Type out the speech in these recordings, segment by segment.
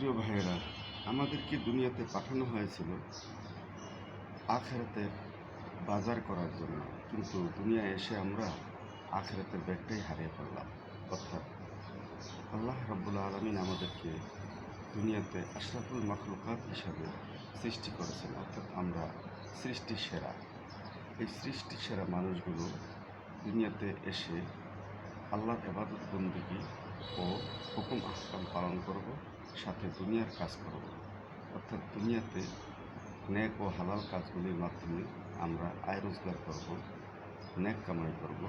প্রিয় ভাইয়েরা, আমাদেরকে দুনিয়াতে পাঠানো হয়েছিল আখিরাতের বাজার করার জন্য, কিন্তু দুনিয়ায় এসে আমরা আখিরাতের ব্যাগটাই হারিয়ে ফেললাম। অর্থাৎ আল্লাহ রাব্বুল আলামিন আমাদেরকে দুনিয়াতে আশরাফুল মাখলুকাত হিসাবে সৃষ্টি করেছেন, অর্থাৎ আমরা সৃষ্টির সেরা। এই সৃষ্টির সেরা মানুষগুলো দুনিয়াতে এসে আল্লাহর ইবাদত বন্দেগী ও হুকুম আহকাম পালন করব, সাথে দুনিয়ার কাজ করব। অর্থাৎ দুনিয়াতে নেক ও হালাল কাজগুলির মাধ্যমে আমরা আয় রোজগার করব, নেক কামাই করব।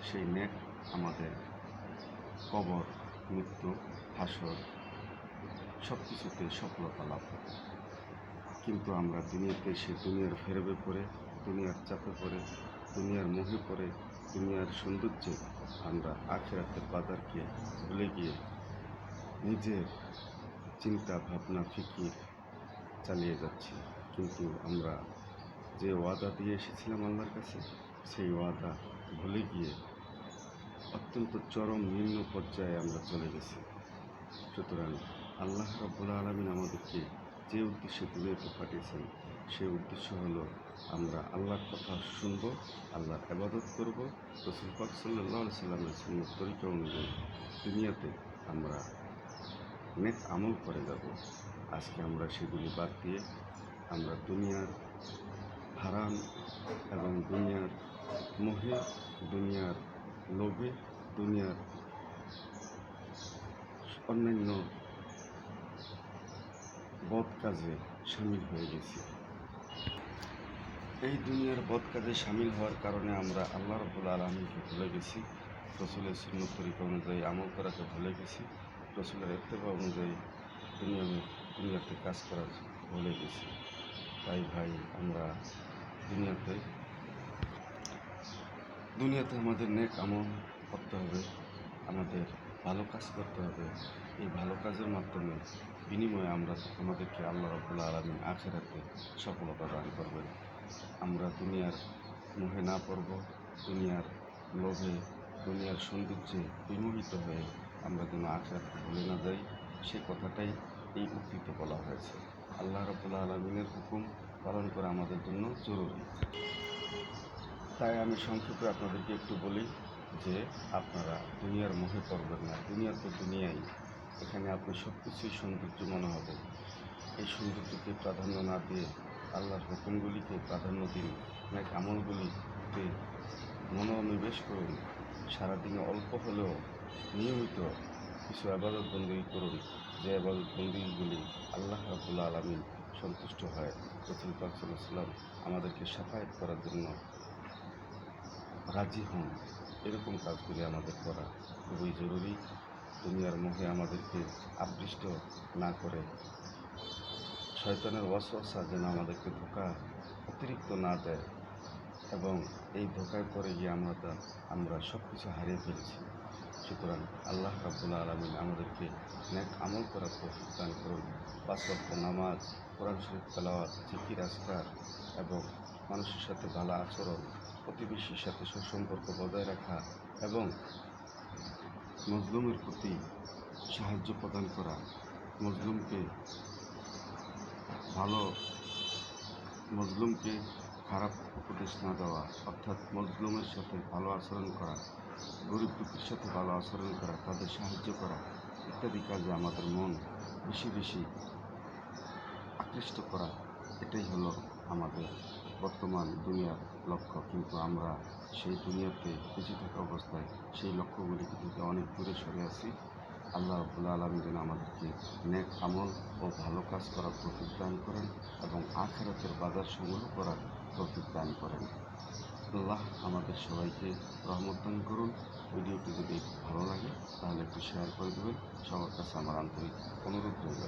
সেই নেক আমাদের কবর, মৃত্যু, হাসর সব কিছুতে সফলতা লাভ হবে। কিন্তু আমরা দুনিয়াতে এসে দুনিয়ার ফেরবে পড়ে, দুনিয়ার চাপে পড়ে, দুনিয়ার মোহে পড়ে, দুনিয়ার সৌন্দর্যে আমরা আখিরাতের বাজারকে ভুলে গিয়ে নিজের চিন্তা ভাবনা ফিকির চালিয়ে যাচ্ছি। কিন্তু আমরা যে ওয়াদা দিয়ে এসেছিলাম আল্লাহর কাছে, সেই ওয়াদা ভুলে গিয়ে অত্যন্ত চরম নিম্ন পর্যায়ে আমরা চলে গেছি। সুতরাং আল্লাহ রাব্বুল আলামিন আমাদেরকে যে উদ্দেশ্যে দুনিয়াতে পাঠিয়েছেন, সেই উদ্দেশ্য হলো আমরা আল্লাহর কথা শুনব, আল্লাহর ইবাদত করব, রাসূল পাক সাল্লাল্লাহু আলাইহি সাল্লামের সুন্নাত তরিকা অনুযায়ী দুনিয়াতে আমরা নেক আমল করে যাব। আজকে আমরা সেগুলি বাদ দিয়ে আমরা দুনিয়ার হারাম এবং দুনিয়ার মোহে, দুনিয়ার লোভে, দুনিয়ার অন্যান্য বদ কাজে সামিল হয়ে গেছি। এই দুনিয়ার বদ কাজে সামিল হওয়ার কারণে আমরা আল্লাহ রাব্বুল আলামিনকে ভুলে গেছি, রাসূলের সুন্নাত তরিকা অনুযায়ী আমল করাকে ভুলে গেছি, রাসূলের ইত্তেবা অনুযায়ী দুনিয়াতে কাজ করা ভুলে গেছি। তাই ভাই, আমরা দুনিয়াতে আমাদের নেক আমল করতে হবে, আমাদের ভালো কাজ করতে হবে। এই ভালো কাজের মাধ্যমে বিনিময়ে আমাদেরকে আল্লাহ রাব্বুল আলামিন আখিরাতে সফলতা দান করবেন। আমরা দুনিয়ার মোহে না পড়ব, দুনিয়ার লোভে, দুনিয়ার সৌন্দর্যে বিমোহিত হয়ে আমরা যেন আখিরাতকে ভুলে না যাই, সে কথাটাই এই উক্তিতে বলা হয়েছে। আল্লাহ রাব্বুল আলামিনের হুকুম পালন করা আমাদের জন্য জরুরি। তাই আমি সংক্ষেপে আপনাদেরকে একটু বলি যে আপনারা দুনিয়ার মোহে পড়বেন না। দুনিয়া তো দুনিয়াই, এখানে আপনি সব কিছুই সৌন্দর্য মনে হবে। এই সৌন্দর্যকে প্রাধান্য না দিয়ে আল্লাহর হুকুমগুলিকে প্রাধান্য দিন, নেক আমলগুলিতে মনোনিবেশ করুন। সারাদিনে অল্প হলেও নিয়মিত কিছু ইবাদত বন্দেগী করুন, যে ইবাদত বন্দেগীগুলি আল্লাহ রাব্বুল আলামিন সন্তুষ্ট হয়। রাসূল পাক সাল্লাল্লাহু আলাইহি ওয়াসাল্লাম আমাদেরকে শাফায়াত করার জন্য রাজি হন। এরকম কাজগুলি আমাদের করা খুবই জরুরি। দুনিয়ার মোহে আমাদেরকে আকৃষ্ট না করে, শয়তানের ওয়াসওয়াসা যেন আমাদেরকে ধোঁকা অতিরিক্ত না দেয়, এবং এই ধোঁকায় পড়ে গিয়ে আমরা সব কিছু হারিয়ে ফেলেছি। সুতরাং আল্লাহ রাব্বুল আলামিন আমাদেরকে নেক আমল করার তৌফিক দান করুন। 5 ওয়াক্ত নামাজ, কোরআন শরীফ তেলাওয়াত, জিকির আজকার এবং মানুষের সাথে ভালো আচরণ, প্রতিবেশীর সাথে সুসম্পর্ক বজায় রাখা এবং মজলুমের প্রতি সাহায্য প্রদান করা, মজলুমকে খারাপ উপদেশ না দেওয়া, অর্থাৎ মজলুমের সাথে ভালো আচরণ করা, গরিব দুঃখীর সাথে ভালো আচরণ করা, তাদের সাহায্য করা ইত্যাদি কাজে আমাদের মন বেশি বেশি আকৃষ্ট করা, এটাই হলো আমাদের বর্তমান দুনিয়ার লক্ষ্য। কিন্তু আমরা সেই দুনিয়াতে বেঁচে থাকা অবস্থায় সেই লক্ষ্যগুলি থেকে অনেক দূরে সরে আছি। আল্লাহ রাব্বুল আলামিন যেন আমাদেরকে নেক আমল ও ভালো কাজ করার তৌফিক দান করেন এবং আখিরাতের বাজার সংগ্রহ করার তৌফিক দান করেন। আল্লাহ আমাদের সবাইকে রহমত দান করুন। ভিডিওটি যদি ভালো লাগে তাহলে একটু শেয়ার করে দেবেন। সবার কাছে আমার আন্তরিক অনুরোধ রইল।